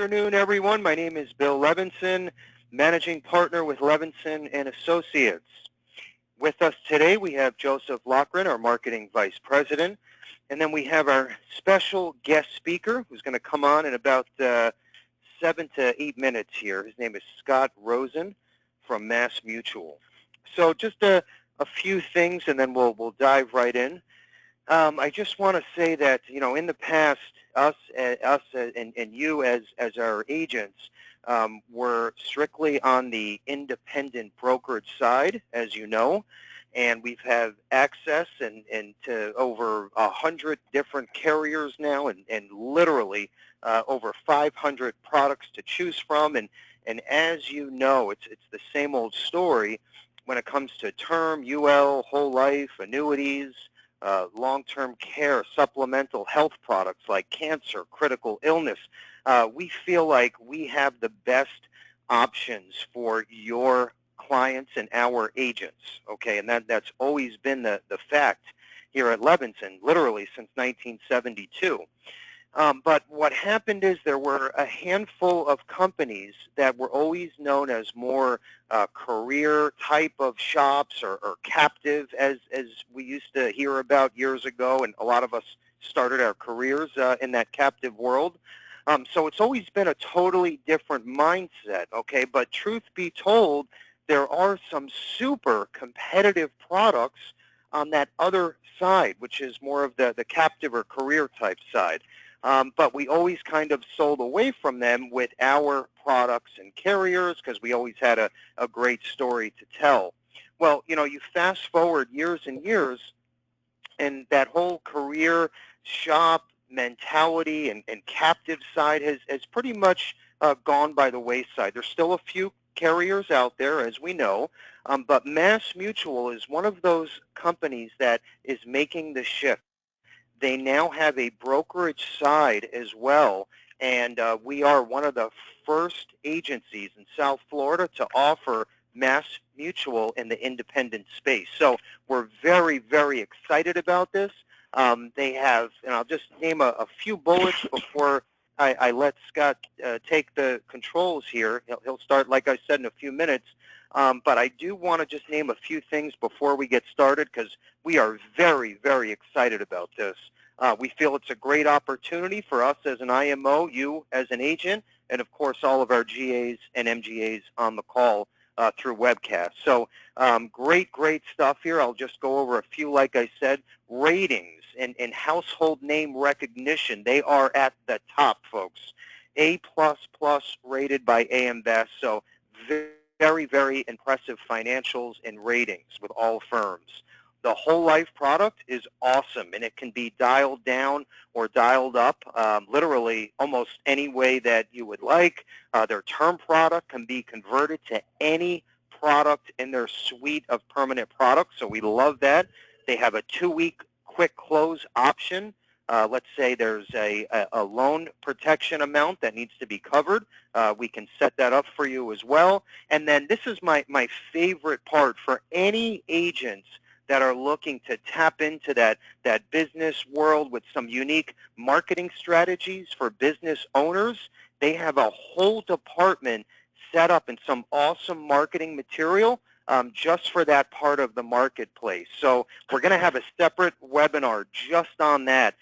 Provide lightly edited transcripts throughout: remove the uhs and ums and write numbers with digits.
Afternoon, everyone. My name is Bill Levinson, Managing Partner with Levinson and Associates. With us today, we have Joseph Loughran, our Marketing Vice President, and then we have our special guest speaker who's going to come on in about 7 to 8 minutes here. His name is Scott Rosen from Mass Mutual. So just a few things, and then we'll dive right in. I just want to say that, in the past, us and you as our agents were strictly on the independent brokerage side, as you know, and we've had access and to over 100 different carriers now, and literally over 500 products to choose from. And as you know, it's the same old story when it comes to term, UL, whole life, annuities, long-term care, supplemental health products like cancer, critical illness. We feel like we have the best options for your clients and our agents, okay? And that's always been the fact here at Levinson, literally since 1972. But what happened is there were a handful of companies that were always known as more career type of shops or captive, as we used to hear about years ago, and a lot of us started our careers in that captive world. So it's always been a totally different mindset, okay? But truth be told, there are some super competitive products on that other side, which is more of the captive or career type side. But we always kind of sold away from them with our products and carriers because we always had a great story to tell. Well, you fast forward years and years, and that whole career shop mentality and captive side has pretty much gone by the wayside. There's still a few carriers out there, as we know, but Mass Mutual is one of those companies that is making the shift. They now have a brokerage side as well, and we are one of the first agencies in South Florida to offer Mass Mutual in the independent space. So we're very, very excited about this. They have, and I'll just name a few bullets before I let Scott take the controls here. He'll start, like I said, in a few minutes. But I do want to just name a few things before we get started because we are very, very excited about this. We feel it's a great opportunity for us as an IMO, you as an agent, and of course all of our GAs and MGAs on the call through webcast. So great stuff here. I'll just go over a few, like I said. Ratings and household name recognition, they are at the top, folks. A++ rated by AM Best, so very, very impressive financials and ratings with all firms. The whole life product is awesome, and it can be dialed down or dialed up literally almost any way that you would like. Their term product can be converted to any product in their suite of permanent products, so we love that. They have a 2-week quick close option. Let's say there's a loan protection amount that needs to be covered. We can set that up for you as well. And then this is my favorite part for any agents that are looking to tap into that business world with some unique marketing strategies for business owners. They have a whole department set up in some awesome marketing material just for that part of the marketplace. So we're going to have a separate webinar just on that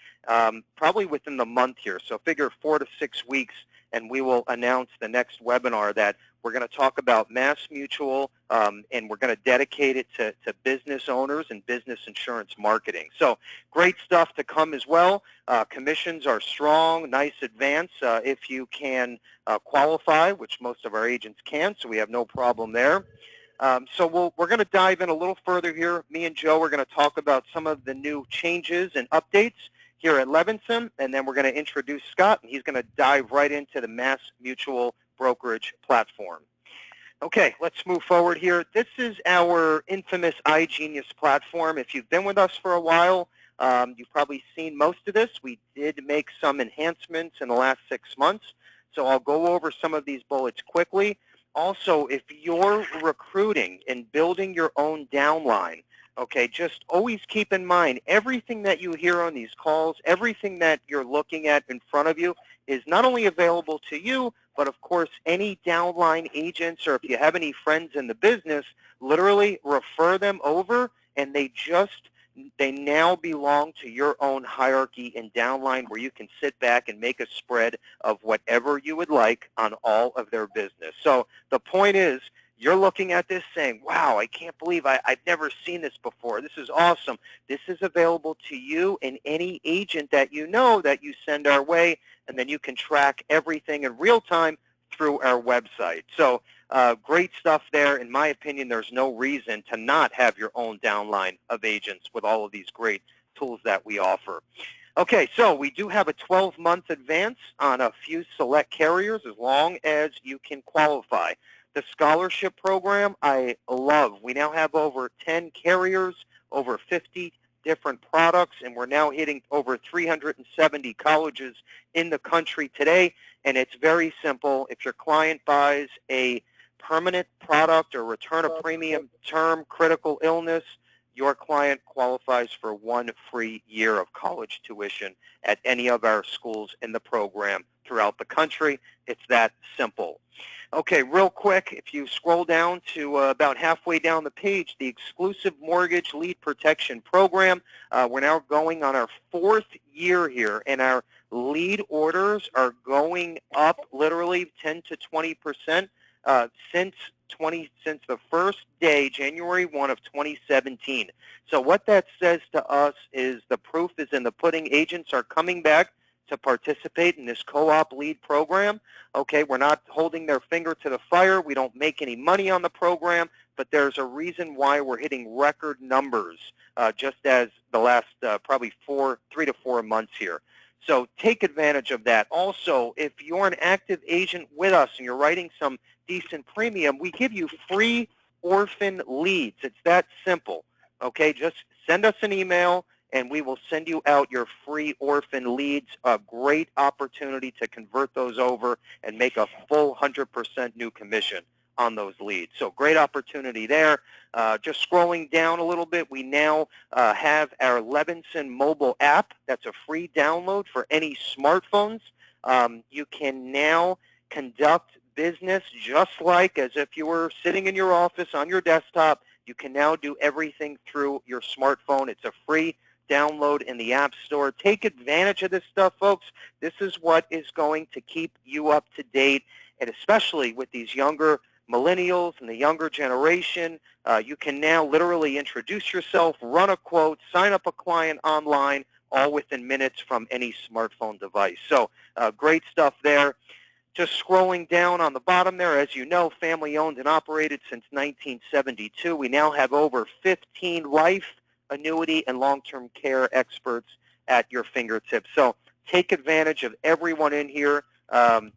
probably within the month here. So figure 4 to 6 weeks, and we will announce the next webinar that we're going to talk about Mass Mutual, and we're going to dedicate it to business owners and business insurance marketing. So great stuff to come as well. Commissions are strong, nice advance if you can qualify, which most of our agents can, so we have no problem there. So we're going to dive in a little further here. Me and Joe are going to talk about some of the new changes and updates here at Levinson, and then we're going to introduce Scott, and he's going to dive right into the Mass Mutual brokerage platform. Okay, let's move forward here. This is our infamous iGenius platform. If you've been with us for a while, you've probably seen most of this. We did make some enhancements in the last 6 months, so I'll go over some of these bullets quickly. Also, if you're recruiting and building your own downline, Okay, just always keep in mind, everything that you hear on these calls, everything that you're looking at in front of you is not only available to you, but of course any downline agents, or if you have any friends in the business, literally refer them over, and they now belong to your own hierarchy and downline, where you can sit back and make a spread of whatever you would like on all of their business. So the point is, you're looking at this saying, wow, I can't believe I've never seen this before. This is awesome. This is available to you and any agent that you know that you send our way, and then you can track everything in real time through our website. So great stuff there. In my opinion, there's no reason to not have your own downline of agents with all of these great tools that we offer. Okay, so we do have a 12-month advance on a few select carriers as long as you can qualify. The scholarship program, I love. We now have over 10 carriers, over 50 different products, and we're now hitting over 370 colleges in the country today. And it's very simple. If your client buys a permanent product or return a premium term critical illness, your client qualifies for 1 free year of college tuition at any of our schools in the program throughout the country. It's that simple. Okay, real quick, if you scroll down to about halfway down the page, the exclusive mortgage lead protection program, we're now going on our 4th year here, and our lead orders are going up literally 10 to 20% since the first day, January 1 of 2017. So what that says to us is the proof is in the pudding. Agents are coming back to participate in this co-op lead program. Okay, we're not holding their finger to the fire. We don't make any money on the program, but there's a reason why we're hitting record numbers just as the last probably 3 to 4 months here. So take advantage of that. Also, if you're an active agent with us and you're writing some decent premium, we give you free orphan leads. It's that simple. Okay, just send us an email, and we will send you out your free orphan leads. A great opportunity to convert those over and make a full 100% new commission on those leads. So great opportunity there. Just scrolling down a little bit, we now have our Levinson mobile app. That's a free download for any smartphones. You can now conduct business just like as if you were sitting in your office on your desktop. You can now do everything through your smartphone. It's a free download in the App Store. Take advantage of this stuff, folks. This is what is going to keep you up to date, and especially with these younger millennials and the younger generation, you can now literally introduce yourself, run a quote, sign up a client online, all within minutes from any smartphone device. So great stuff there. Just scrolling down on the bottom there, as you know, family owned and operated since 1972. We now have over 15 life, annuity, and long-term care experts at your fingertips. So take advantage of everyone in here.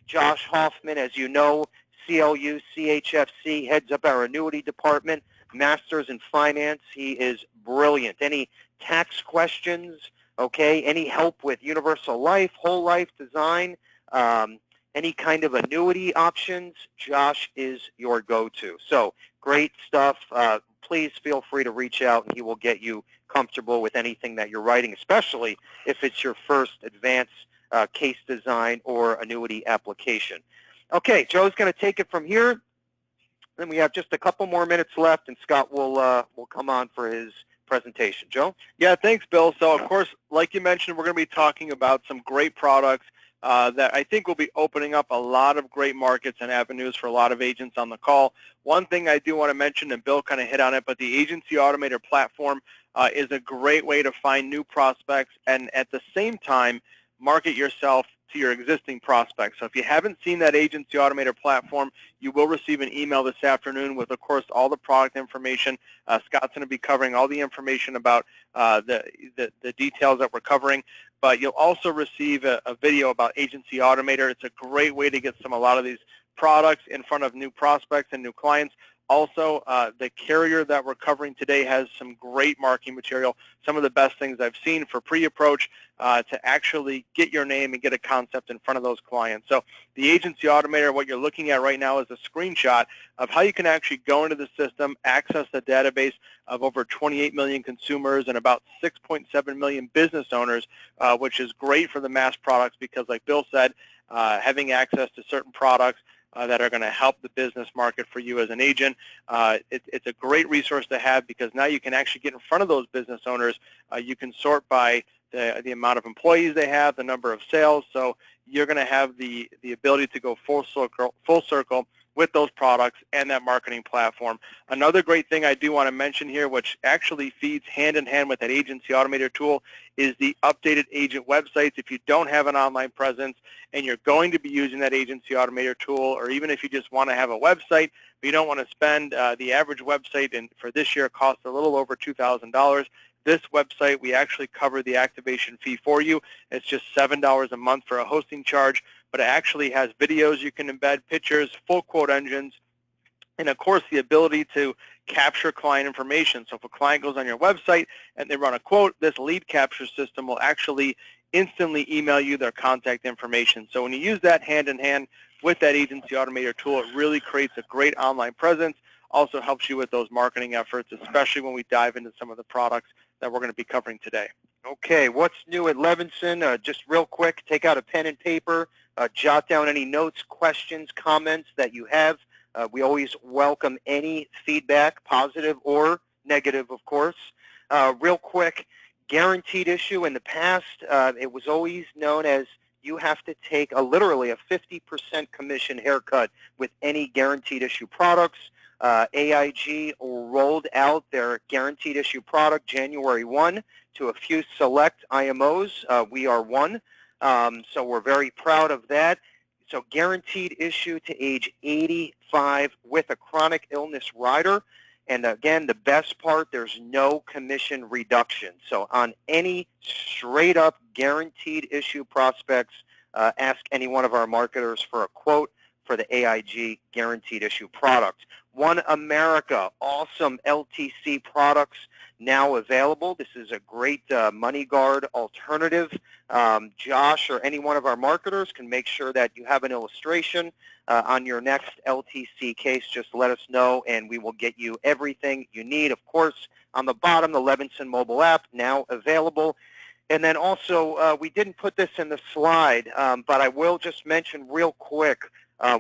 Josh Hoffman, as you know, CLU, CHFC, heads up our annuity department, master's in finance. He is brilliant. Any tax questions, okay, any help with universal life, whole life design, any kind of annuity options, Josh is your go-to. So great stuff. Please feel free to reach out, and he will get you comfortable with anything that you're writing, especially if it's your first advanced case design or annuity application. Okay, Joe's going to take it from here. Then we have just a couple more minutes left, and Scott will come on for his presentation. Joe? Yeah, thanks, Bill. So, of course, like you mentioned, we're going to be talking about some great products that I think will be opening up a lot of great markets and avenues for a lot of agents on the call. One thing I do want to mention, and Bill kind of hit on it, but the Agency Automator platform is a great way to find new prospects and at the same time market yourself to your existing prospects. So if you haven't seen that Agency Automator platform, you will receive an email this afternoon with, of course, all the product information. Scott's going to be covering all the information about the details that we're covering, but you'll also receive a video about Agency Automator. It's a great way to get a lot of these products in front of new prospects and new clients. Also, the carrier that we're covering today has some great marketing material, some of the best things I've seen for pre-approach to actually get your name and get a concept in front of those clients. So the Agency Automator, what you're looking at right now is a screenshot of how you can actually go into the system, access the database of over 28 million consumers and about 6.7 million business owners, which is great for the mass products because, like Bill said, having access to certain products that are going to help the business market for you as an agent. It's a great resource to have because now you can actually get in front of those business owners. You can sort by the amount of employees they have, the number of sales. So you're going to have the ability to go full circle with those products and that marketing platform. Another great thing I do want to mention here, which actually feeds hand in hand with that Agency Automator tool, is the updated agent websites. If you don't have an online presence and you're going to be using that Agency Automator tool, or even if you just want to have a website, but you don't want to spend the average website, and for this year it costs a little over $2,000. This website, we actually cover the activation fee for you. It's just $7 a month for a hosting charge, but it actually has videos you can embed, pictures, full quote engines, and of course the ability to capture client information. So if a client goes on your website and they run a quote, this lead capture system will actually instantly email you their contact information. So when you use that hand in hand with that Agency Automator tool, it really creates a great online presence, also helps you with those marketing efforts, especially when we dive into some of the products that we're going to be covering today. Okay, what's new at Levinson? Just real quick, take out a pen and paper, jot down any notes, questions, comments that you have. We always welcome any feedback, positive or negative, of course. Real quick, guaranteed issue. In the past, it was always known as you have to take literally a 50% commission haircut with any guaranteed issue products. AIG rolled out their guaranteed issue product January 1 to a few select IMOs. We are one, so we're very proud of that. So guaranteed issue to age 85 with a chronic illness rider. And again, the best part, there's no commission reduction. So on any straight up guaranteed issue prospects, ask any one of our marketers for a quote for the AIG guaranteed issue product. One America, awesome LTC products now available. This is a great money guard alternative. Josh or any one of our marketers can make sure that you have an illustration on your next LTC case. Just let us know and we will get you everything you need. Of course, on the bottom, the Levinson mobile app now available. And then also, we didn't put this in the slide, but I will just mention real quick,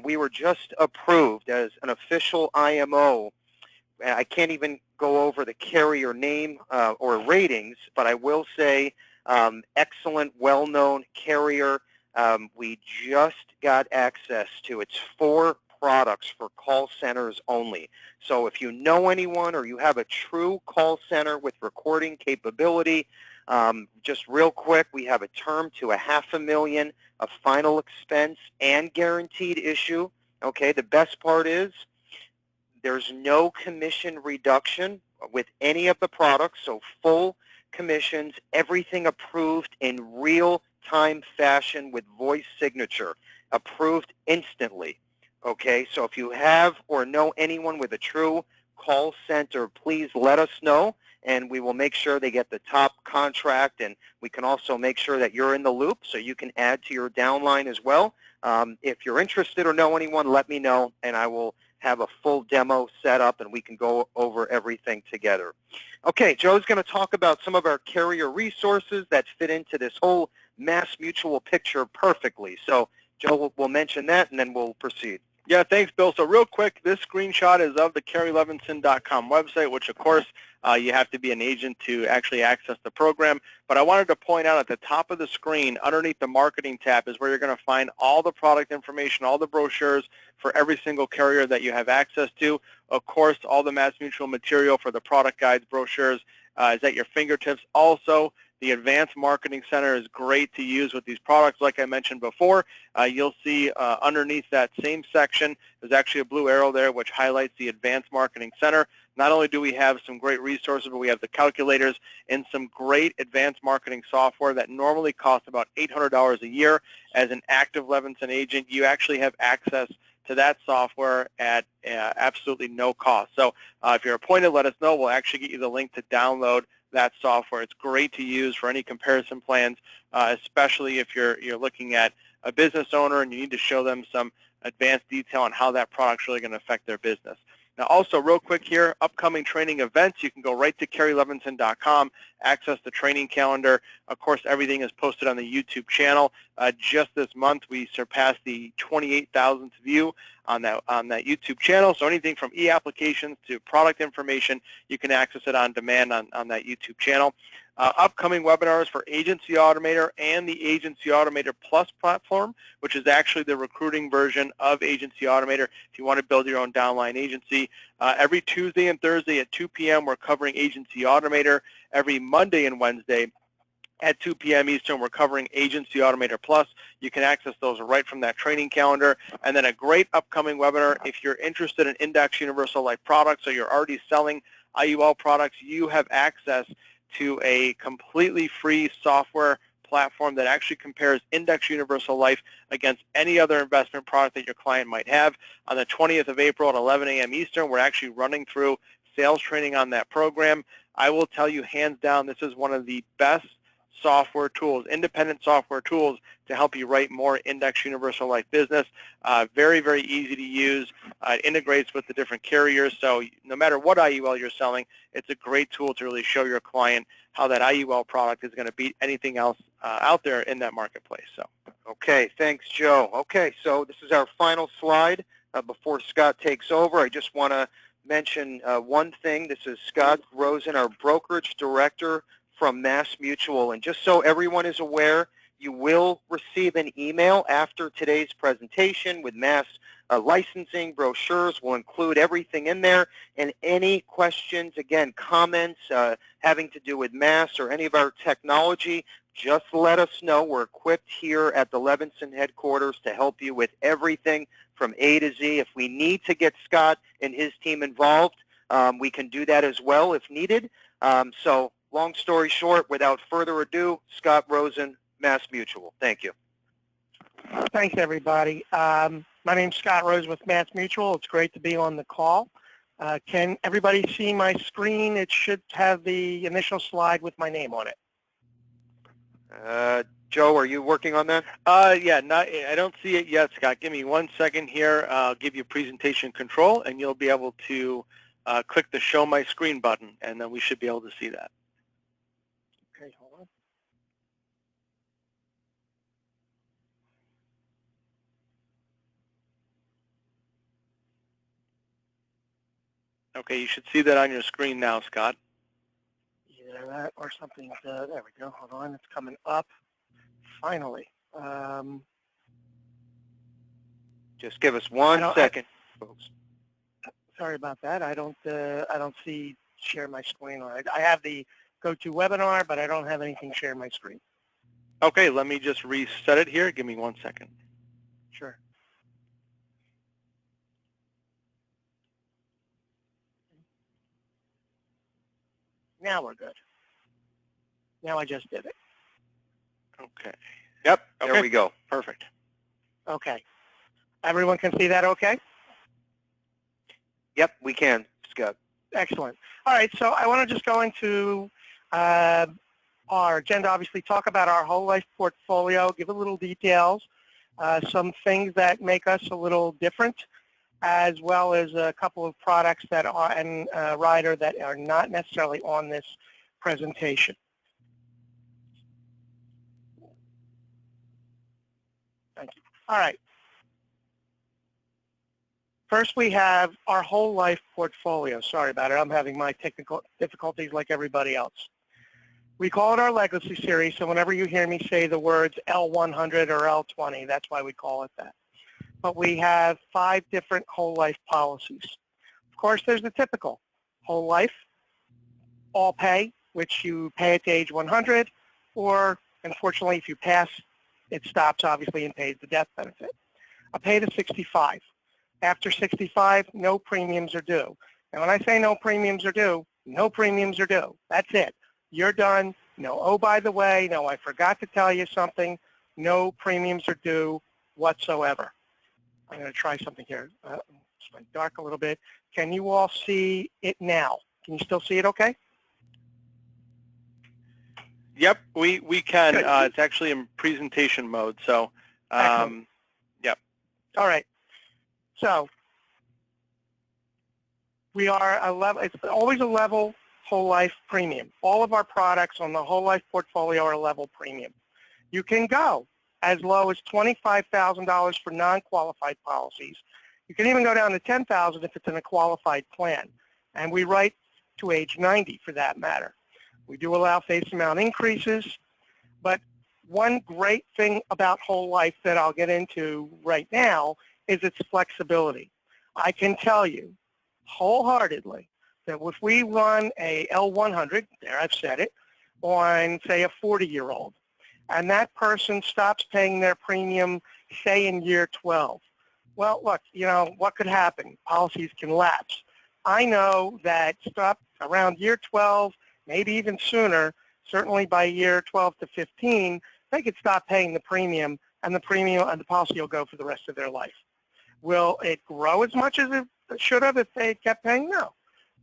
we were just approved as an official IMO. I can't even go over the carrier name or ratings, but I will say excellent, well-known carrier. We just got access to its 4 products for call centers only. So if you know anyone or you have a true call center with recording capability, just real quick, we have a term to $500,000 of final expense and guaranteed issue. Okay, the best part is there's no commission reduction with any of the products, so full commissions, everything approved in real-time fashion with voice signature, approved instantly. Okay, so if you have or know anyone with a true call center, please let us know, and we will make sure they get the top contract, and we can also make sure that you're in the loop so you can add to your downline as well. If you're interested or know anyone, let me know, and I will have a full demo set up, and we can go over everything together. Okay, Joe's going to talk about some of our carrier resources that fit into this whole Mass Mutual picture perfectly. So Joe will mention that, and then we'll proceed. Yeah, thanks, Bill. So real quick, this screenshot is of the CarrieLevinson.com website, which, of course, you have to be an agent to actually access the program. But I wanted to point out at the top of the screen, underneath the marketing tab, is where you're going to find all the product information, all the brochures for every single carrier that you have access to. Of course, all the Mass Mutual material for the product guides, brochures is at your fingertips. Also, the Advanced Marketing Center is great to use with these products. Like I mentioned before, you'll see underneath that same section, there's actually a blue arrow there which highlights the Advanced Marketing Center. Not only do we have some great resources, but we have the calculators and some great advanced marketing software that normally costs about $800 a year. As an active Levinson agent, you actually have access to to that software at absolutely no cost. So if you're appointed, let us know. We'll actually get you the link to download that software. It's great to use for any comparison plans, especially if you're looking at a business owner and you need to show them some advanced detail on how that product's really going to affect their business. Now, also, real quick here, upcoming training events, you can go right to kerrylevinson.com, access the training calendar. Of course, everything is posted on the YouTube channel. Just this month, we surpassed the 28,000th view on that YouTube channel. So anything from e-applications to product information, you can access it on demand on that YouTube channel. Upcoming webinars for Agency Automator and the Agency Automator Plus platform, which is actually the recruiting version of Agency Automator if you want to build your own downline agency. Every Tuesday and Thursday at 2 p.m. we're covering Agency Automator. Every Monday and Wednesday at 2 p.m. Eastern, we're covering Agency Automator Plus. You can access those right from that training calendar. And then a great upcoming webinar, if you're interested in Index Universal Life products or you're already selling IUL products, you have access to a completely free software platform that actually compares Index Universal Life against any other investment product that your client might have. On the 20th of April at 11 a.m. Eastern, we're actually running through sales training on that program. I will tell you, hands down, this is one of the best software tools, independent software tools to help you write more Index Universal Life business. Very, very easy to use. It integrates with the different carriers, so no matter what IUL you're selling, it's a great tool to really show your client how that IUL product is going to beat anything else out there in that marketplace. So, okay, thanks, Joe. Okay, so this is our final slide before Scott takes over. I just want to mention one thing. This is Scott Rosen, our brokerage director from Mass Mutual. And just so everyone is aware, you will receive an email after today's presentation with Mass licensing brochures. We'll include everything in there. And any questions, again, comments having to do with Mass or any of our technology, just let us know. We're equipped here at the Levinson headquarters to help you with everything from A to Z. If we need to get Scott and his team involved, we can do that as well if needed. So long story short, without further ado, Scott Rosen, Mass Mutual. Thank you. Thanks, everybody. My name's Scott Rosen with Mass Mutual. It's great to be on the call. Can everybody see my screen? It should have the initial slide with my name on it. Joe, are you working on that? Yeah, I don't see it yet, Scott. Give me 1 second here. I'll give you presentation control, and you'll be able to click the Show My Screen button, and then we should be able to see that. Okay, hold on. Okay, you should see that on your screen now, Scott. Either that or something. There we go. Hold on. It's coming up. Finally. Just give us 1 second, folks. Sorry about that. I don't see share my screen on it. I have the GoToWebinar, but I don't have anything share my screen. Okay, let me just reset it here. Give me 1 second. Sure. Now we're good. Now I just did it. Okay. Yep, Okay. there we go. Perfect. Okay. Everyone can see that okay? Yep, we can, Scott. Excellent. All right, so I want to just go into our agenda, obviously talk about our whole life portfolio, give a little details, some things that make us a little different, as well as a couple of products that are, and rider that are not necessarily on this presentation. Thank you. All right. First, we have our whole life portfolio. Sorry about it. I'm having my technical difficulties like everybody else. We call it our legacy series, so whenever you hear me say the words L100 or L20, that's why we call it that. But we have 5 different whole life policies. Of course, there's the typical whole life, all pay, which you pay at age 100, or unfortunately, if you pass, it stops, obviously, and pays the death benefit. A pay to 65. After 65, no premiums are due. And when I say no premiums are due, no premiums are due. That's it. You're done. No, oh, by the way, no, I forgot to tell you something. No premiums are due whatsoever. I'm going to try something here. Just went dark a little bit. Can you all see it now? Can you still see it okay? Yep, we can. Good. It's actually in presentation mode, so yep. All right. So we are a level. It's always a level whole life premium. All of our products on the whole life portfolio are a level premium. You can go as low as $25,000 for non-qualified policies. You can even go down to $10,000 if it's in a qualified plan. And we write to age 90 for that matter. We do allow face amount increases, but one great thing about whole life that I'll get into right now is its flexibility. I can tell you wholeheartedly that if we run a L100, there I've said it, on say a 40-year-old, and that person stops paying their premium, say in year 12. Well, look, you know, what could happen? Policies can lapse. I know that stop around year 12, maybe even sooner, certainly by year 12 to 15, they could stop paying the premium, and the policy will go for the rest of their life. Will it grow as much as it should have if they kept paying? No.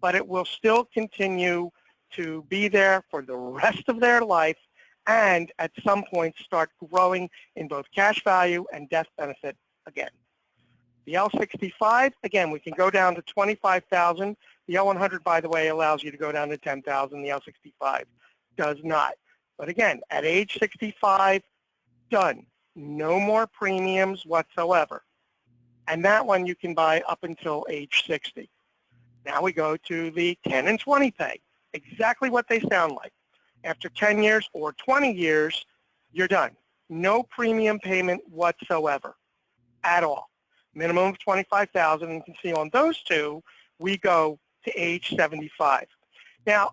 But it will still continue to be there for the rest of their life, and at some point start growing in both cash value and death benefit again. The L65, again, we can go down to $25,000. The L100, by the way, allows you to go down to $10,000. The L65 does not. But again, at age 65, done. No more premiums whatsoever. And that one you can buy up until age 60. Now we go to the 10 and 20 pay. Exactly what they sound like. After 10 years or 20 years, you're done. No premium payment whatsoever at all. Minimum of $25,000. And you can see on those two, we go to age 75. Now,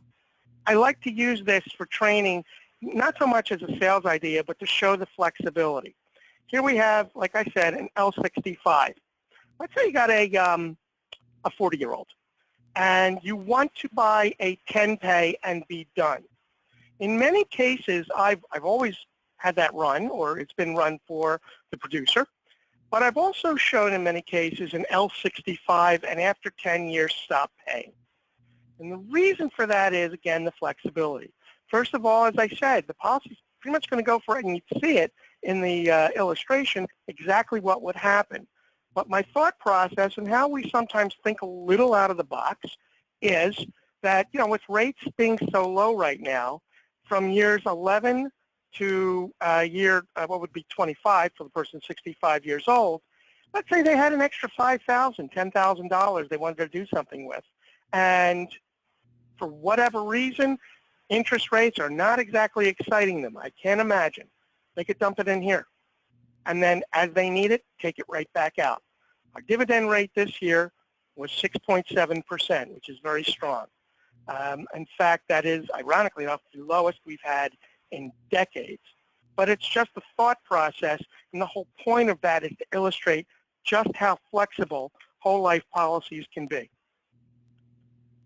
I like to use this for training, not so much as a sales idea, but to show the flexibility. Here we have, like I said, an L65. Let's say you got a 40-year-old, and you want to buy a 10-pay and be done. In many cases, I've always had that run, or it's been run for the producer, but I've also shown in many cases an L65 and after 10 years stop paying. And the reason for that is, again, the flexibility. First of all, as I said, the policy is pretty much going to go for it, and you see it in the illustration, exactly what would happen. But my thought process and how we sometimes think a little out of the box is that, you know, with rates being so low right now, from years 11 to year, what would be 25 for the person 65 years old, let's say they had an extra $5,000, $10,000 they wanted to do something with. And for whatever reason, interest rates are not exactly exciting them. I can't imagine. They could dump it in here. And then as they need it, take it right back out. Our dividend rate this year was 6.7%, which is very strong. In fact, that is, ironically enough, the lowest we've had in decades. But it's just the thought process, and the whole point of that is to illustrate just how flexible whole life policies can be.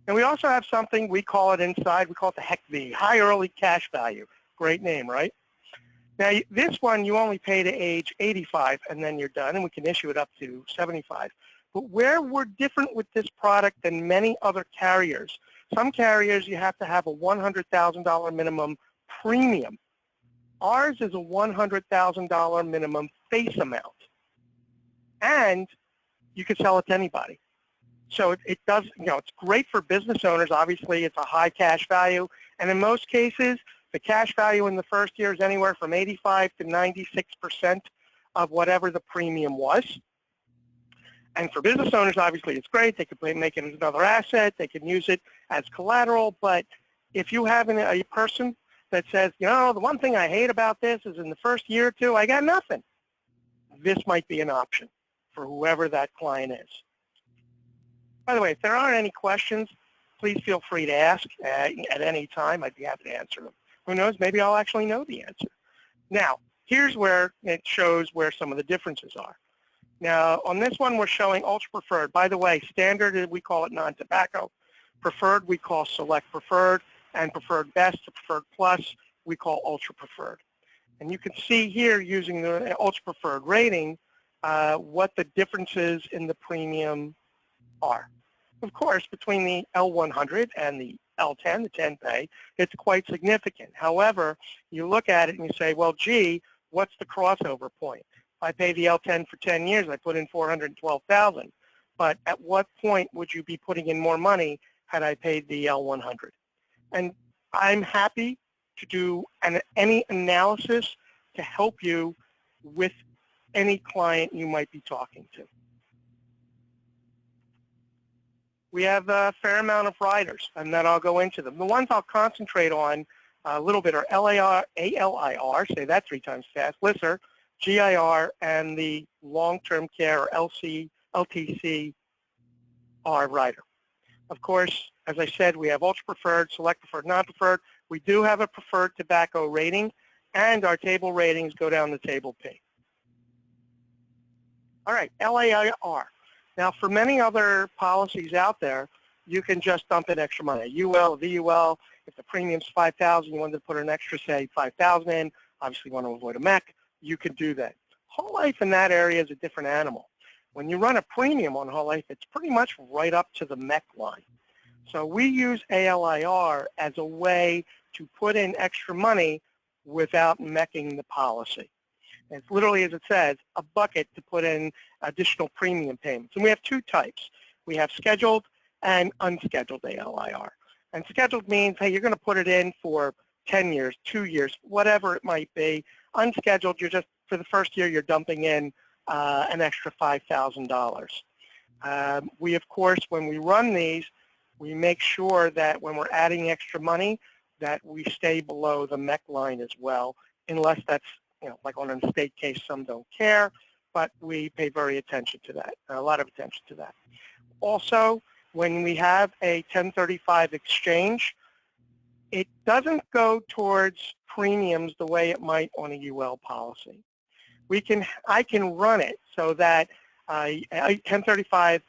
And we also have something, we call it inside, we call it the HEC-V, high early cash value. Great name, right? Now, this one, you only pay to age 85, and then you're done, and we can issue it up to 75. But where we're different with this product than many other carriers, some carriers you have to have a $100,000 minimum premium. Ours is a $100,000 minimum face amount. And you can sell it to anybody. So it does, you know, it's great for business owners. Obviously, it's a high cash value. And in most cases, the cash value in the first year is anywhere from 85 to 96% of whatever the premium was. And for business owners, obviously, it's great. They could make it as another asset. They can use it as collateral. But if you have a person that says, you know, the one thing I hate about this is in the first year or two, I got nothing, this might be an option for whoever that client is. By the way, if there aren't any questions, please feel free to ask at any time. I'd be happy to answer them. Who knows, maybe I'll actually know the answer. Now, here's where it shows where some of the differences are. Now, on this one, we're showing ultra preferred. By the way, standard, we call it non-tobacco. Preferred, we call select preferred. And preferred best to preferred plus, we call ultra preferred. And you can see here, using the ultra preferred rating, what the differences in the premium are. Of course, between the L100 and the L10, the 10 pay, it's quite significant. However, you look at it and you say, well, gee, what's the crossover point? If I pay the L10 for 10 years, I put in $412,000. But at what point would you be putting in more money had I paid the L100? And I'm happy to do any analysis to help you with any client you might be talking to. We have a fair amount of riders, and then I'll go into them. The ones I'll concentrate on a little bit are LAIR, ALIR, say that 3 times fast, LISR, GIR, and the long-term care, or LTC rider. Of course, as I said, we have ultra-preferred, select-preferred, non-preferred. We do have a preferred tobacco rating, and our table ratings go down the table P. All right, LAIR. Now, for many other policies out there, you can just dump in extra money. A UL, a VUL, if the premium's $5,000, you wanted to put an extra, say, $5,000 in, obviously you want to avoid a MEC, you can do that. Whole life in that area is a different animal. When you run a premium on whole life, it's pretty much right up to the MEC line. So we use ALIR as a way to put in extra money without MECing the policy. It's literally, as it says, a bucket to put in additional premium payments. And we have 2 types. We have scheduled and unscheduled ALIR. And scheduled means, hey, you're going to put it in for 10 years, 2 years, whatever it might be. Unscheduled, you're just, for the first year, you're dumping in an extra $5,000. We, of course, when we run these, we make sure that when we're adding extra money, that we stay below the MEC line as well, unless that's, like on an estate case, some don't care, but we pay very attention to that, a lot of attention to that. Also, when we have a 1035 exchange, it doesn't go towards premiums the way it might on a UL policy. I can run it so that a 1035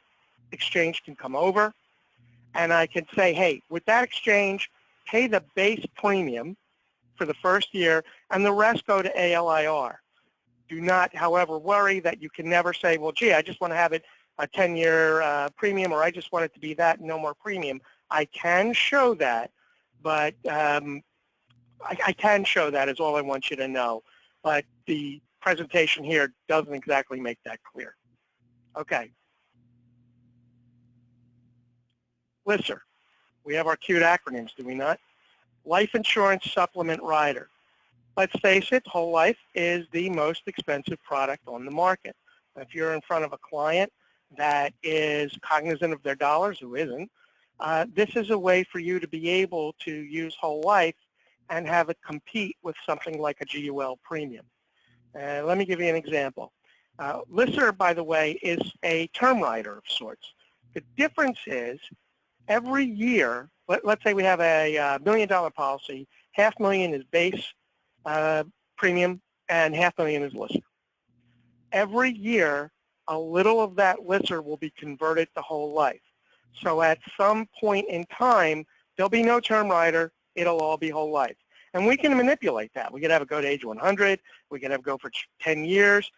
exchange can come over, and I can say, hey, with that exchange, pay the base premium for the first year, and the rest go to ALIR. Do not, however, worry that you can never say, well, gee, I just want to have it a 10-year premium, or I just want it to be that, no more premium. I can show that, but I can show that is all I want you to know. But the presentation here doesn't exactly make that clear. Okay. LISR. We have our cute acronyms, do we not? Life Insurance Supplement Rider. Let's face it, whole life is the most expensive product on the market. If you're in front of a client that is cognizant of their dollars, who isn't, this is a way for you to be able to use whole life and have it compete with something like a GUL premium. Let me give you an example. LISR, by the way, is a term rider of sorts. The difference is every year, let's say we have a $1 million policy, $500,000 is base premium and $500,000 is LISR. Every year, a little of that LISR will be converted to whole life. So at some point in time, there'll be no term rider, it'll all be whole life. And we can manipulate that. We could have it go to age 100, we could have it go for 10 years.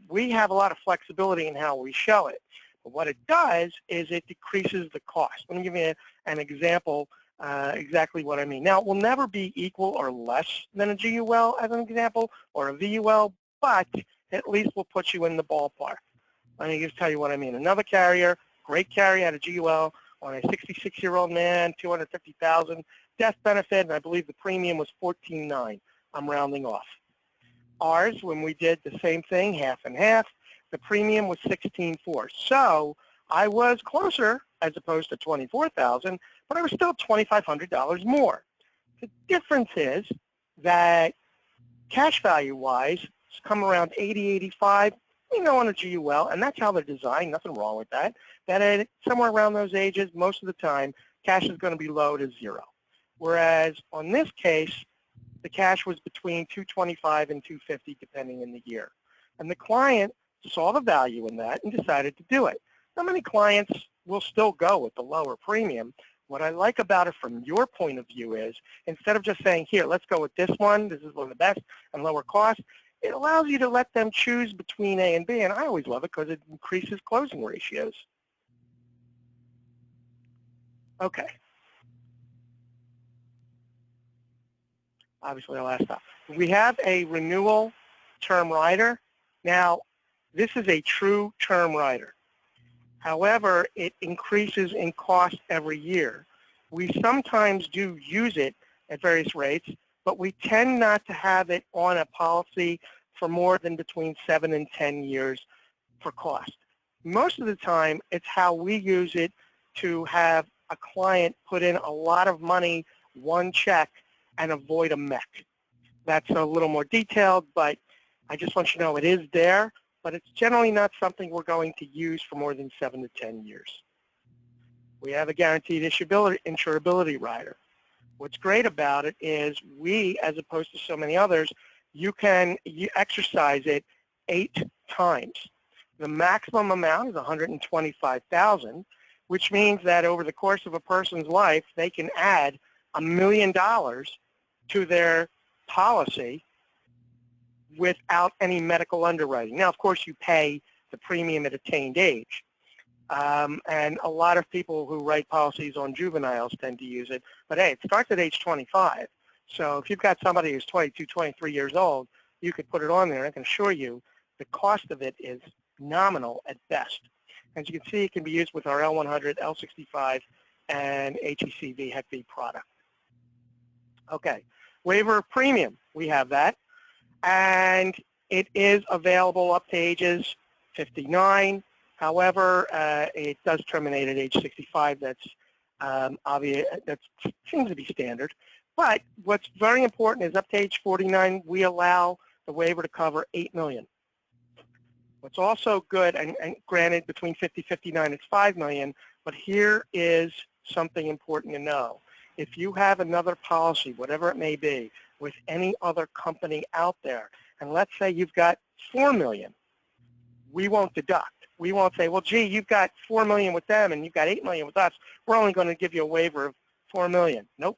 We have a lot of flexibility in how we show it. But what it does is it decreases the cost. Let me give you an example, exactly what I mean. Now, it will never be equal or less than a GUL, as an example, or a VUL, but at least will put you in the ballpark. Let me just tell you what I mean. Another carrier, great carrier, had a GUL on a 66-year-old man, $250,000 death benefit, and I believe the premium was $14,900. I'm rounding off. Ours, when we did the same thing, half and half, the premium was $16,400. So I was closer as opposed to $24,000, but I was still $2,500 more. The difference is that cash value-wise, it's come around 80, 85, on a GUL, and that's how they're designed, nothing wrong with that. That at somewhere around those ages, most of the time, cash is going to be low to zero. Whereas on this case, the cash was between $225 and $250 depending on the year. And the client saw the value in that and decided to do it. Now, many clients will still go with the lower premium. What I like about it from your point of view is, instead of just saying, here, let's go with this one, this is one of the best and lower cost, it allows you to let them choose between A and B, and I always love it because it increases closing ratios. Okay. Obviously, I'll ask that. We have a renewal term rider. Now, this is a true term rider. However, it increases in cost every year. We sometimes do use it at various rates, but we tend not to have it on a policy for more than between 7 and 10 years for cost. Most of the time, it's how we use it to have a client put in a lot of money, one check, and avoid a MEC. That's a little more detailed, but I just want you to know it is there, but it's generally not something we're going to use for more than 7 to 10 years. We have a guaranteed insurability rider. What's great about it is we, as opposed to so many others, you exercise it 8 times. The maximum amount is $125,000, which means that over the course of a person's life, they can add $1 million to their policy without any medical underwriting. Now, of course, you pay the premium at attained age. And a lot of people who write policies on juveniles tend to use it. But hey, it starts at age 25. So if you've got somebody who's 22, 23 years old, you could put it on there. I can assure you the cost of it is nominal at best. As you can see, it can be used with our L100, L65, and HECV Hep B product. Okay, Waiver Premium, we have that. And it is available up to ages 59. However, it does terminate at age 65. That's obvious. That seems to be standard. But what's very important is up to age 49, we allow the waiver to cover $8 million. What's also good, and granted between 50 and 59 it's $5 million, but here is something important to know. If you have another policy, whatever it may be, with any other company out there, and let's say you've got $4 million, we won't deduct. We won't say, well, gee, you've got $4 million with them and you've got $8 million with us. We're only going to give you a waiver of $4 million. Nope.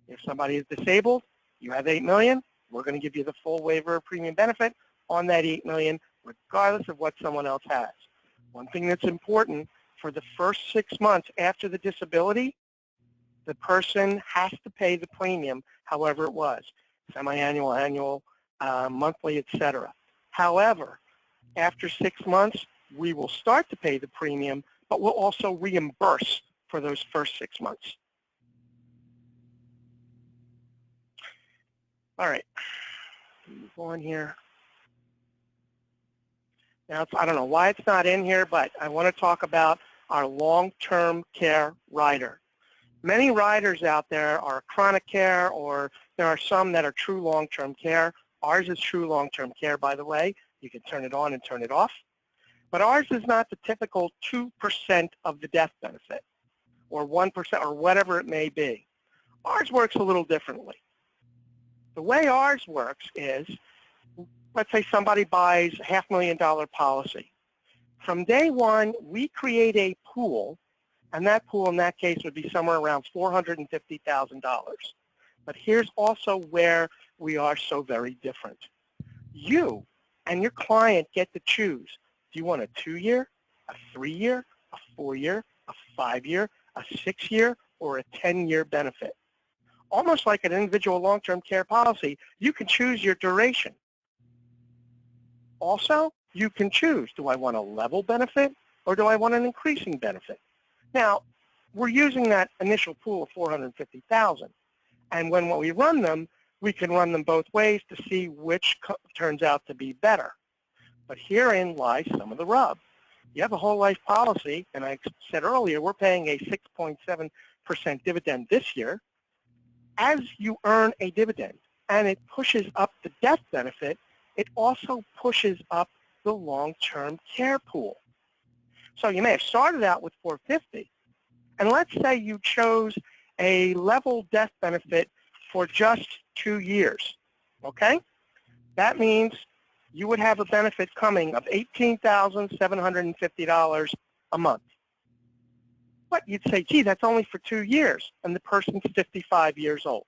If somebody is disabled, you have $8 million, we're going to give you the full waiver of premium benefit on that $8 million, regardless of what someone else has. One thing that's important, for the first 6 months after the disability, the person has to pay the premium however it was, semi-annual, annual, monthly, etc. However, after 6 months, we will start to pay the premium, but we'll also reimburse for those first 6 months. All right, move on here. Now, I don't know why it's not in here, but I want to talk about our long-term care rider. Many riders out there are chronic care, or there are some that are true long-term care. Ours is true long-term care, by the way. You can turn it on and turn it off. But ours is not the typical 2% of the death benefit, or 1%, or whatever it may be. Ours works a little differently. The way ours works is, let's say somebody buys a $500,000 policy. From day one, we create a pool, and that pool in that case would be somewhere around $450,000. But here's also where we are so very different. You and your client get to choose. Do you want a 2-year, a 3-year, a 4-year, a 5-year, a 6-year, or a 10-year benefit? Almost like an individual long-term care policy, you can choose your duration. Also, you can choose, do I want a level benefit or do I want an increasing benefit? Now, we're using that initial pool of $450,000, and when we run them, we can run them both ways to see which turns out to be better. But herein lies some of the rub. You have a whole life policy, and I said earlier, we're paying a 6.7% dividend this year. As you earn a dividend and it pushes up the death benefit, it also pushes up the long-term care pool. So you may have started out with $450,000, and let's say you chose a level death benefit for just 2 years, okay? That means you would have a benefit coming of $18,750 a month. But you'd say, gee, that's only for 2 years, and the person's 55 years old.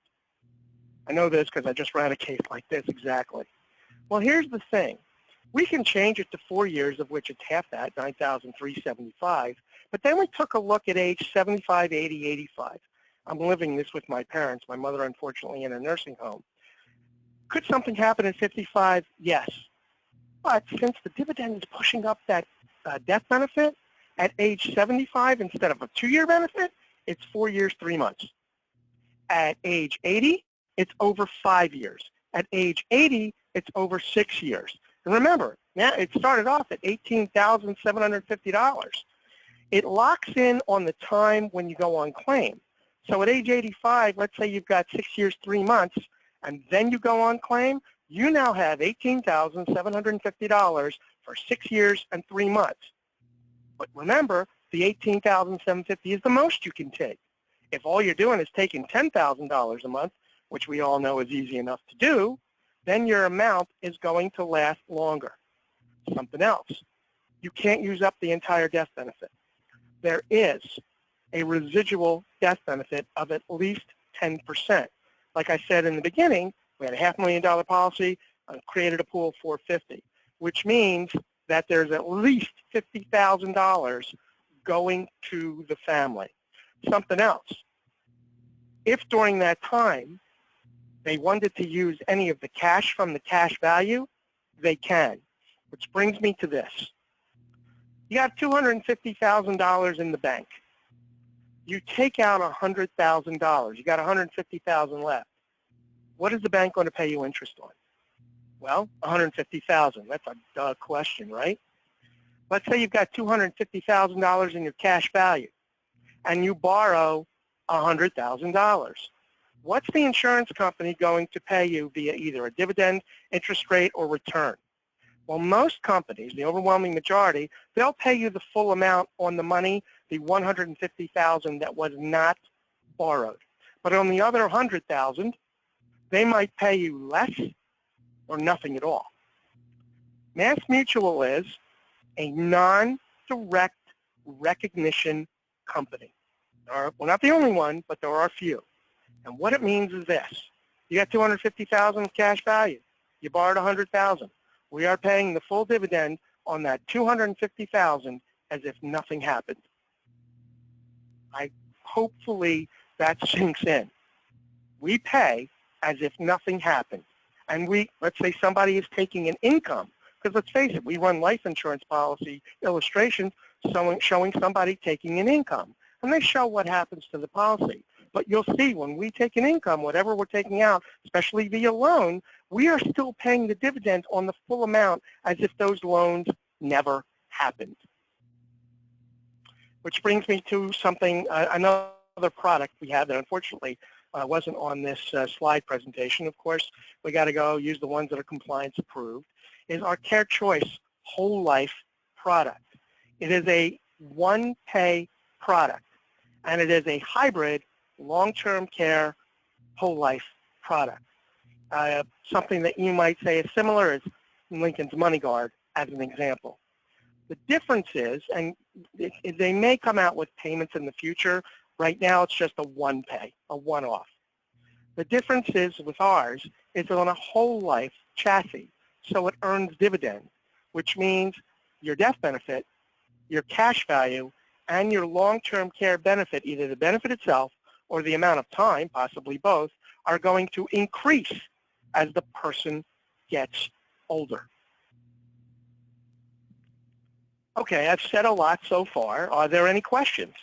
I know this because I just ran a case like this exactly. Well, here's the thing. We can change it to 4 years, of which it's half that, 9,375. But then we took a look at age 75, 80, 85. I'm living this with my parents. My mother, unfortunately, in a nursing home. Could something happen at 55? Yes. But since the dividend is pushing up that death benefit, at age 75, instead of a 2-year benefit, it's 4 years, 3 months. At age 80, it's over 5 years. At age 80, it's over 6 years. And remember, now it started off at $18,750. It locks in on the time when you go on claim. So at age 85, let's say you've got 6 years, 3 months, and then you go on claim, you now have $18,750 for 6 years and 3 months. But remember, the $18,750 is the most you can take. If all you're doing is taking $10,000 a month, which we all know is easy enough to do, then your amount is going to last longer. Something else. You can't use up the entire death benefit. There is a residual death benefit of at least 10%. Like I said in the beginning, we had a $500,000 policy, created a pool of $450,000, which means that there's at least $50,000 going to the family. Something else. If during that time they wanted to use any of the cash from the cash value, they can. Which brings me to this. You got $250,000 in the bank. You take out $100,000. You got $150,000 left. What is the bank going to pay you interest on? Well, $150,000. That's a duh question, right? Let's say you've got $250,000 in your cash value, and you borrow $100,000. What's the insurance company going to pay you via either a dividend, interest rate, or return? Well, most companies, the overwhelming majority, they'll pay you the full amount on the money, the $150,000 that was not borrowed. But on the other $100,000, they might pay you less or nothing at all. Mass Mutual is a non-direct recognition company. We're not the only one, but there are a few. And what it means is this. You got $250,000 cash value. You borrowed $100,000. We are paying the full dividend on that $250,000 as if nothing happened. Hopefully that sinks in. We pay as if nothing happened. And let's say somebody is taking an income, because let's face it, we run life insurance policy illustrations showing somebody taking an income. And they show what happens to the policy. But you'll see when we take an income, whatever we're taking out, especially via loan, we are still paying the dividend on the full amount as if those loans never happened. Which brings me to something, another product we have that unfortunately wasn't on this slide presentation. Of course, we got to go use the ones that are compliance approved, is our Care Choice Whole Life product. It is a one-pay product, and it is a hybrid long-term care whole life product. Something that you might say is similar is Lincoln's MoneyGuard as an example. The difference is, and they may come out with payments in the future. Right now it's just a one-pay, a one-off. The difference is with ours, it's on a whole life chassis, so it earns dividend, which means your death benefit, your cash value, and your long-term care benefit, either the benefit itself or the amount of time, possibly both, are going to increase as the person gets older. Okay, I've said a lot so far. Are there any questions?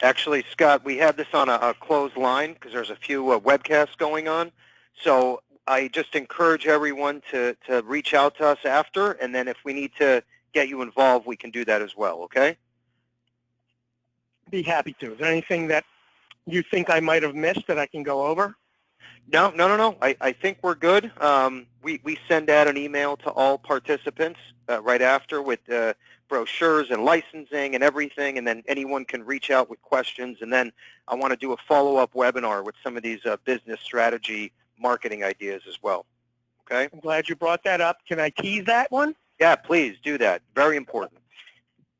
Actually, Scott, we have this on a closed line because there's a few webcasts going on. So I just encourage everyone to reach out to us after, and then if we need to get you involved, we can do that as well, okay? Be happy to. Is there anything that you think I might have missed that I can go over? No. I think we're good. We send out an email to all participants right after with brochures and licensing and everything, and then anyone can reach out with questions. And then I want to do a follow-up webinar with some of these business strategy marketing ideas as well. Okay? I'm glad you brought that up. Can I tease that one? Yeah, please do that. Very important.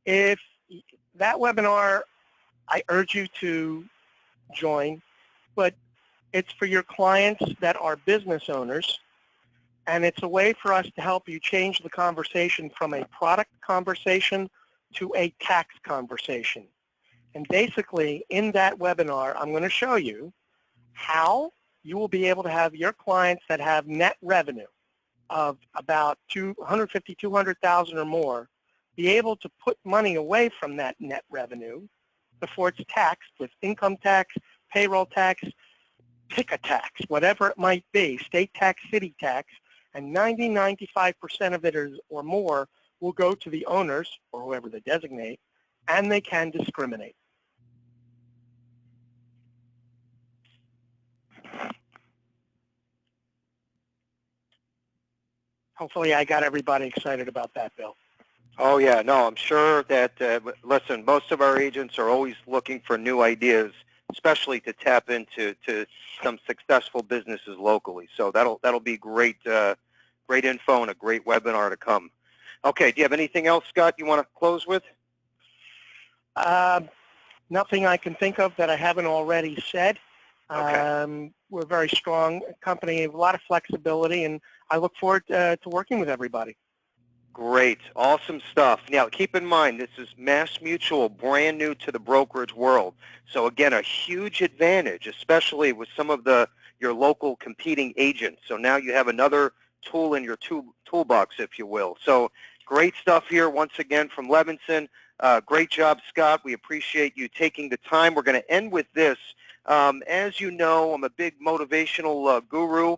If that webinar, I urge you to join, but it's for your clients that are business owners And it's a way for us to help you change the conversation from a product conversation to a tax conversation. And basically, in that webinar, I'm going to show you how you will be able to have your clients that have net revenue of about $150,000, $200,000 or more be able to put money away from that net revenue before it's taxed with income tax, payroll tax, pick a tax, whatever it might be, state tax, city tax, and 95% of it or more will go to the owners or whoever they designate, and they can discriminate. Hopefully I got everybody excited about that, Bill. Oh, yeah. No, I'm sure that, listen, most of our agents are always looking for new ideas, especially to tap into some successful businesses locally. So that'll be great, great info and a great webinar to come. Okay. Do you have anything else, Scott, you want to close with? Nothing I can think of that I haven't already said. Okay. We're a very strong company, a lot of flexibility, and I look forward to working with everybody. Great. Awesome stuff. Now, keep in mind, this is Mass Mutual, brand new to the brokerage world. So, again, a huge advantage, especially with some of your local competing agents. So now you have another tool in your toolbox, if you will. So, great stuff here once again from Levinson. Great job, Scott. We appreciate you taking the time. We're going to end with this. As you know, I'm a big motivational guru.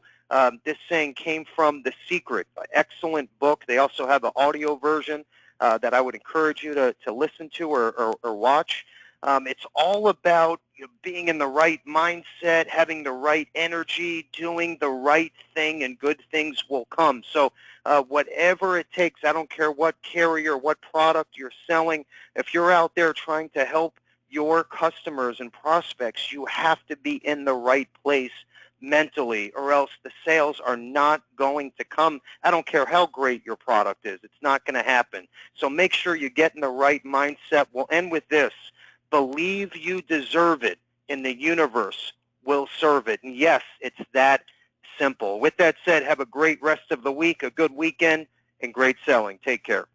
This saying came from The Secret, an excellent book. They also have an audio version that I would encourage you to listen to or watch. It's all about being in the right mindset, having the right energy, doing the right thing, and good things will come. So whatever it takes, I don't care what carrier, what product you're selling, if you're out there trying to help your customers and prospects, you have to be in the right place mentally, or else the sales are not going to come. I don't care how great your product is. It's not going to happen. So make sure you get in the right mindset. We'll end with this. Believe you deserve it, and the universe will serve it. And yes, it's that simple. With that said, have a great rest of the week, a good weekend, and great selling. Take care.